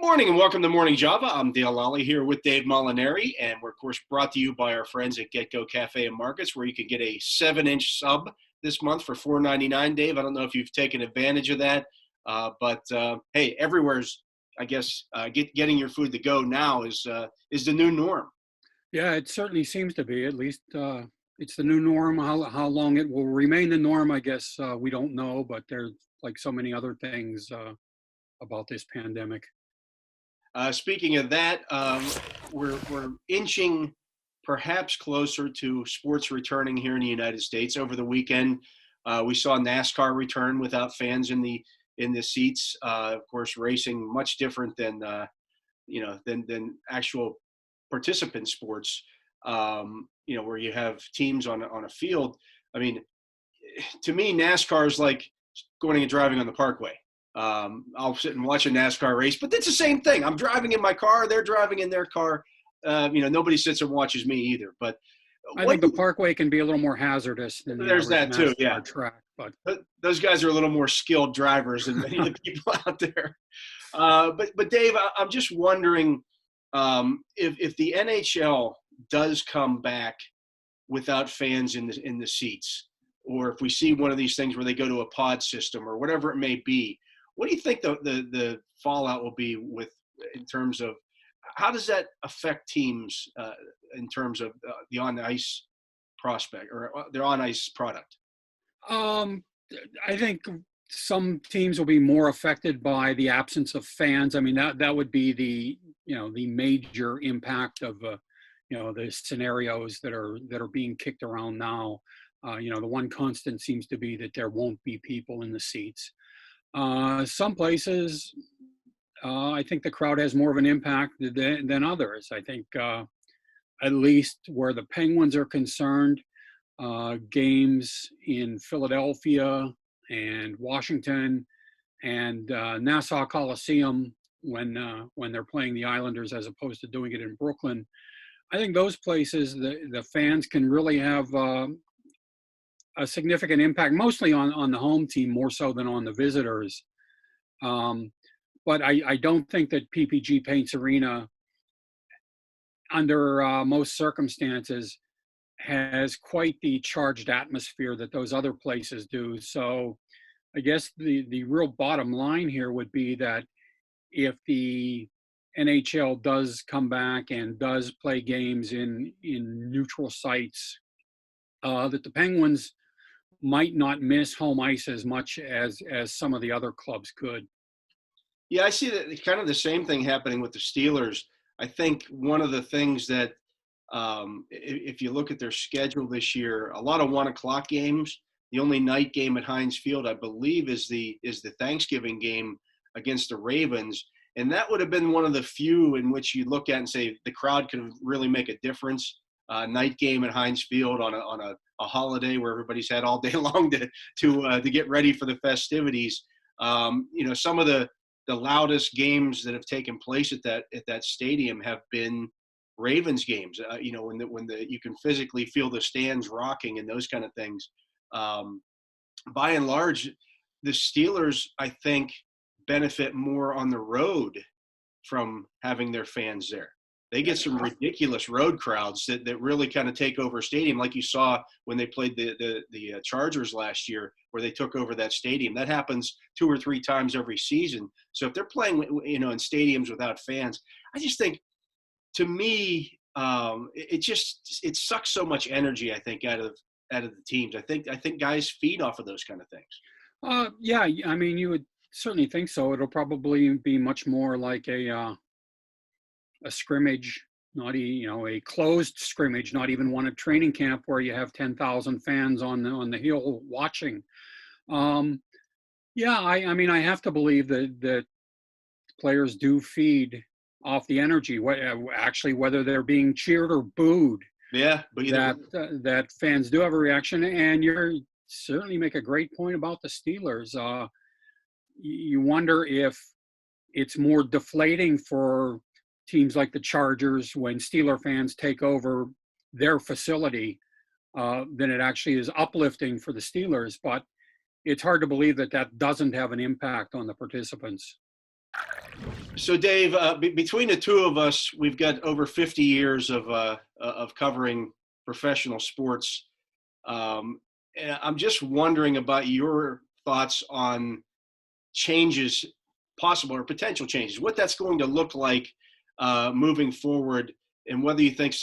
Morning and welcome to Morning Java. I'm Dale Lally here with Dave Molinari, and we're, of course, brought to you by our friends at Get Go Cafe and Markets, where you can get a 7-inch sub this month for $4.99. Dave, I don't know if you've taken advantage of that, but hey, everywhere's, I guess, getting your food to go now is the new norm. Yeah, it certainly seems to be. At least it's the new norm. How long it will remain the norm, I guess we don't know. But there's like so many other things about this pandemic. Speaking of that, we're inching perhaps closer to sports returning here in the United States. Over the weekend, we saw NASCAR return without fans in the seats. Of course, racing much different than than actual participant sports. Where you have teams on a field. I mean, to me, NASCAR is like going and driving on the Parkway. I'll sit and watch a NASCAR race, but it's the same thing. I'm driving in my car. They're driving in their car. Nobody sits and watches me either. But I think the Parkway can be a little more hazardous than there's that too. Yeah, track. But those guys are a little more skilled drivers than many of the people out there. But Dave, I'm just wondering if the NHL does come back without fans in the seats, or if we see one of these things where they go to a pod system or whatever it may be. What do you think the fallout will be in terms of how does that affect teams in terms of the on-ice prospect or their on-ice product? I think some teams will be more affected by the absence of fans. I mean, that would be the major impact of the scenarios that are being kicked around now. The one constant seems to be that there won't be people in the seats. Some places, I think the crowd has more of an impact than others. I think at least where the Penguins are concerned, games in Philadelphia and Washington and Nassau Coliseum when they're playing the Islanders as opposed to doing it in Brooklyn, I think those places the fans can really have a significant impact, mostly on the home team, more so than on the visitors. But I don't think that PPG Paints Arena, under most circumstances, has quite the charged atmosphere that those other places do. So I guess the real bottom line here would be that if the NHL does come back and does play games in neutral sites, that the Penguins might not miss home ice as much as some of the other clubs could. Yeah, I see that kind of the same thing happening with the Steelers. I think one of the things that if you look at their schedule this year, a lot of 1:00 games. The only night game at Heinz Field, I believe, is the Thanksgiving game against the Ravens. And that would have been one of the few in which you look at and say the crowd could really make a difference. Night game at Heinz Field on a holiday where everybody's had all day long to get ready for the festivities. Some of the loudest games that have taken place at that stadium have been Ravens games. When you can physically feel the stands rocking and those kind of things. By and large, the Steelers, I think, benefit more on the road from having their fans there. They get some ridiculous road crowds that really kind of take over a stadium, like you saw when they played the Chargers last year, where they took over that stadium. That happens 2 or 3 times every season. So if they're playing, in stadiums without fans, I just think, to me, it sucks so much energy, I think, out of the teams. I think guys feed off of those kind of things. Yeah, I mean, you would certainly think so. It'll probably be much more like a scrimmage, not a closed scrimmage, not even one at training camp where you have 10,000 fans on the hill watching. Yeah, I mean, I have to believe that players do feed off the energy. Actually, whether they're being cheered or booed, yeah, but that fans do have a reaction. And you certainly make a great point about the Steelers. You wonder if it's more deflating for teams like the Chargers when Steeler fans take over their facility than it actually is uplifting for the Steelers. But it's hard to believe that doesn't have an impact on the participants. So, Dave, between the two of us, we've got over 50 years of covering professional sports. And I'm just wondering about your thoughts on changes, possible or potential changes, what that's going to look like moving forward, and whether you think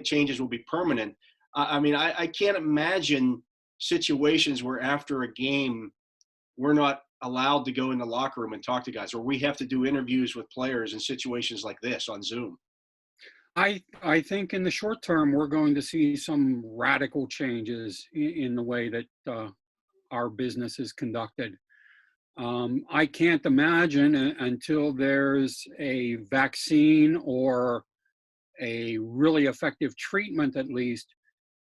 changes will be permanent. I mean, I can't imagine situations where after a game we're not allowed to go in the locker room and talk to guys, or we have to do interviews with players in situations like this on Zoom. I think in the short term we're going to see some radical changes in the way that our business is conducted. I can't imagine until there's a vaccine or a really effective treatment, at least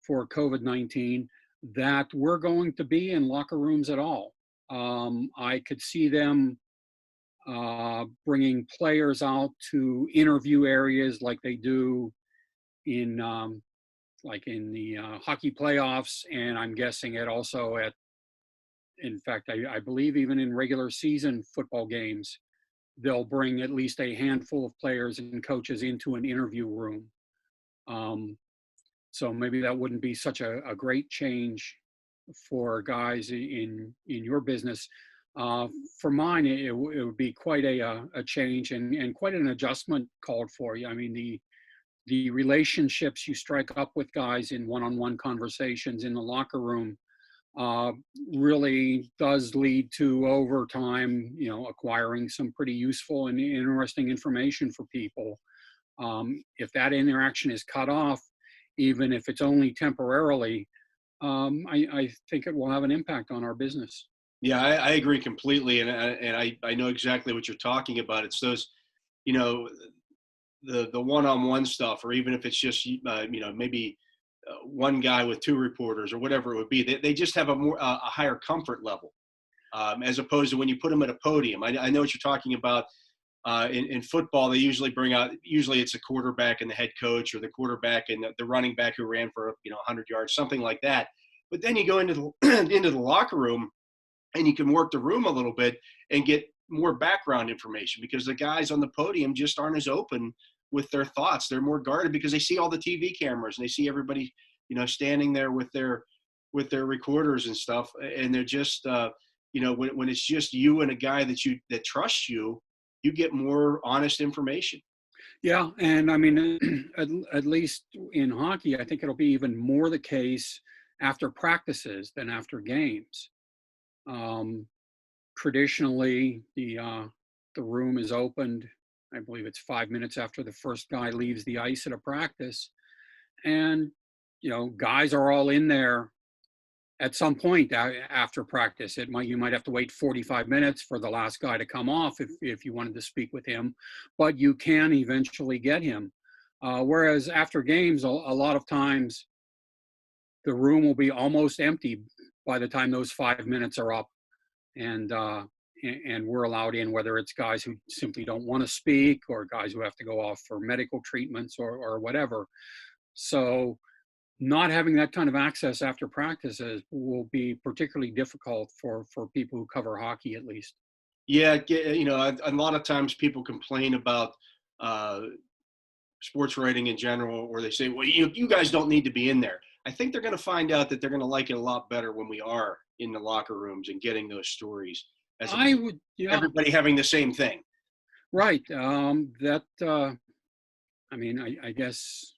for COVID-19, that we're going to be in locker rooms at all. I could see them bringing players out to interview areas like they do in like in the hockey playoffs, and I'm guessing it also at, in fact, I believe even in regular season football games, they'll bring at least a handful of players and coaches into an interview room. Um, so maybe that wouldn't be such a great change for guys in your business. Uh, for mine, it would be quite a change and quite an adjustment called for you. I mean, the relationships you strike up with guys in one-on-one conversations in the locker room uh, really does lead to, over time, acquiring some pretty useful and interesting information for people. If that interaction is cut off, even if it's only temporarily, I think it will have an impact on our business. Yeah, I agree completely, and I know exactly what you're talking about. It's those, you know, the one-on-one stuff, or even if it's just maybe one guy with two reporters or whatever it would be. They just have a higher comfort level, as opposed to when you put them at a podium. I know what you're talking about. In football, they usually bring out, usually it's a quarterback and the head coach, or the quarterback and the running back who ran for 100 yards, something like that. But then you go into the into the locker room, and you can work the room a little bit and get more background information, because the guys on the podium just aren't as open with their thoughts. They're more guarded because they see all the TV cameras and they see everybody, standing there with their recorders and stuff. And they're just, when it's just you and a guy that trusts you, you get more honest information. Yeah, and I mean, at least in hockey, I think it'll be even more the case after practices than after games. Um, Traditionally, the room is opened. I believe it's 5 minutes after the first guy leaves the ice at a practice, and guys are all in there at some point after practice. You might have to wait 45 minutes for the last guy to come off if you wanted to speak with him, but you can eventually get him. Whereas after games, a lot of times the room will be almost empty by the time those 5 minutes are up, and we're allowed in, whether it's guys who simply don't want to speak or guys who have to go off for medical treatments or whatever. So not having that kind of access after practices will be particularly difficult for people who cover hockey, at least. Yeah, a lot of times people complain about uh, sports writing in general, or they say, well, you guys don't need to be in there. I think they're going to find out that they're going to like it a lot better when we are in the locker rooms and getting those stories, as I would, yeah, everybody having the same thing. right. I mean, I guess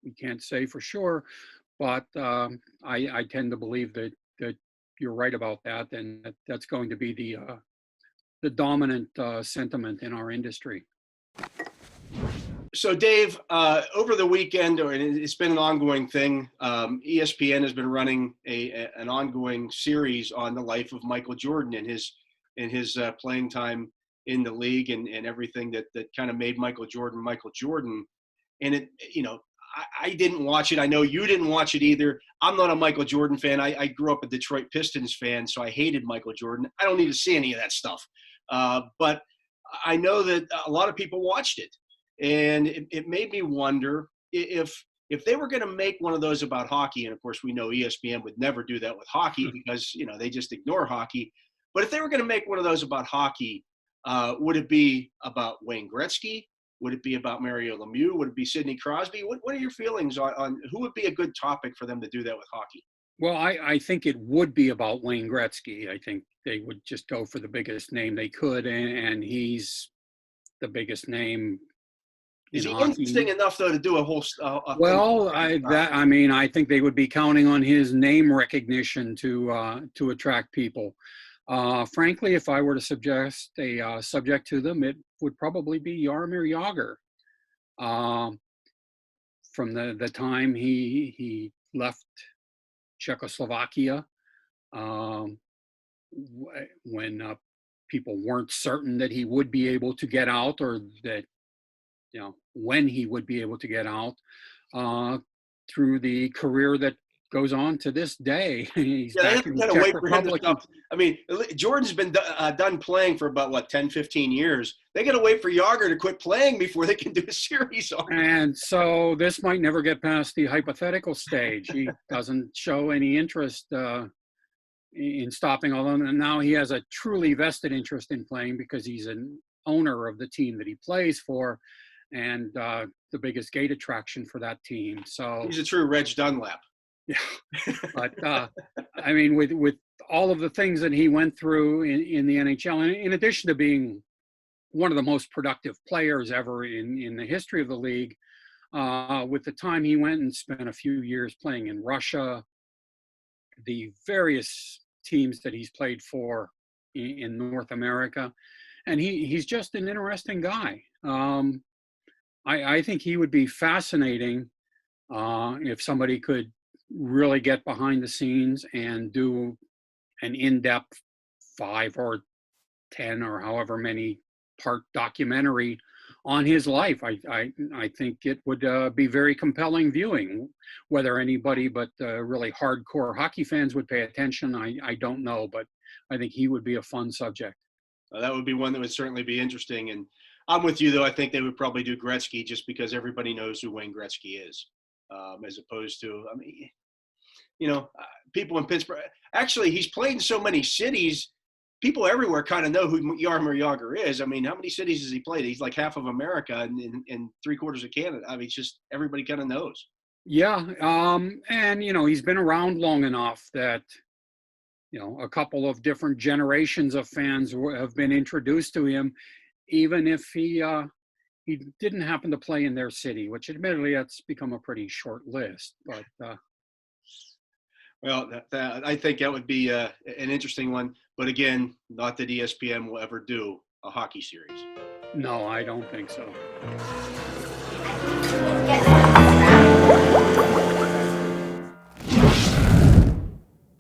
we can't say for sure, but I tend to believe that you're right about that, and that's going to be the dominant sentiment in our industry. So, Dave, over the weekend, or it's been an ongoing thing, ESPN has been running an ongoing series on the life of Michael Jordan and his playing time in the league, and everything that kind of made Michael Jordan Michael Jordan. And I didn't watch it. I know you didn't watch it either. I'm not a Michael Jordan fan. I grew up a Detroit Pistons fan, so I hated Michael Jordan. I don't need to see any of that stuff. But I know that a lot of people watched it. And it made me wonder if they were going to make one of those about hockey, and of course we know ESPN would never do that with hockey because they just ignore hockey. But if they were going to make one of those about hockey, Would it be about Wayne Gretzky? Would it be about Mario Lemieux? Would it be Sidney Crosby? What are your feelings on who would be a good topic for them to do that with hockey? Well, I think it would be about Wayne Gretzky. I think they would just go for the biggest name they could, and he's the biggest name Is in he hockey. interesting enough though to do a whole thing? Well, I mean, I think they would be counting on his name recognition to attract people. Frankly, if I were to suggest a subject to them, it would probably be Jaromir Jagr. Um, from the time he left Czechoslovakia, um, when people weren't certain that he would be able to get out, or that when he would be able to get out, uh, through the career that goes on to this day. He's Yeah, they back have to in the kind of Czech wait for him to Republic. stop. I mean, Jordan's been done playing for about, what, 10, 15 years. They got to wait for Yager to quit playing before they can do a series on him. And so this might never get past the hypothetical stage. He doesn't show any interest in stopping, although now he has a truly vested interest in playing because he's an owner of the team that he plays for, and the biggest gate attraction for that team. So He's a true Reg Dunlap. yeah, but I mean, with all of the things that he went through in the NHL, and in addition to being one of the most productive players ever in the history of the league, with the time he went and spent a few years playing in Russia, the various teams that he's played for in North America, and he's just an interesting guy. I think he would be fascinating if somebody could really get behind the scenes and do an in-depth 5 or 10 or however many part documentary on his life. I think it would be very compelling viewing. Whether anybody but really hardcore hockey fans would pay attention, I don't know, but I think he would be a fun subject. That would be one that would certainly be interesting. And I'm with you, though. I think they would probably do Gretzky just because everybody knows who Wayne Gretzky is, as opposed to, I mean, people in Pittsburgh. Actually, he's played in so many cities. People everywhere kind of know who Jaromir Jagr is. I mean, how many cities has he played? He's like half of America and 3/4 of Canada. I mean, it's just everybody kind of knows. Yeah, and he's been around long enough that a couple of different generations of fans have been introduced to him, even if he didn't happen to play in their city, which admittedly that's become a pretty short list. But well, I think that would be an interesting one. But again, not that ESPN will ever do a hockey series. No, I don't think so.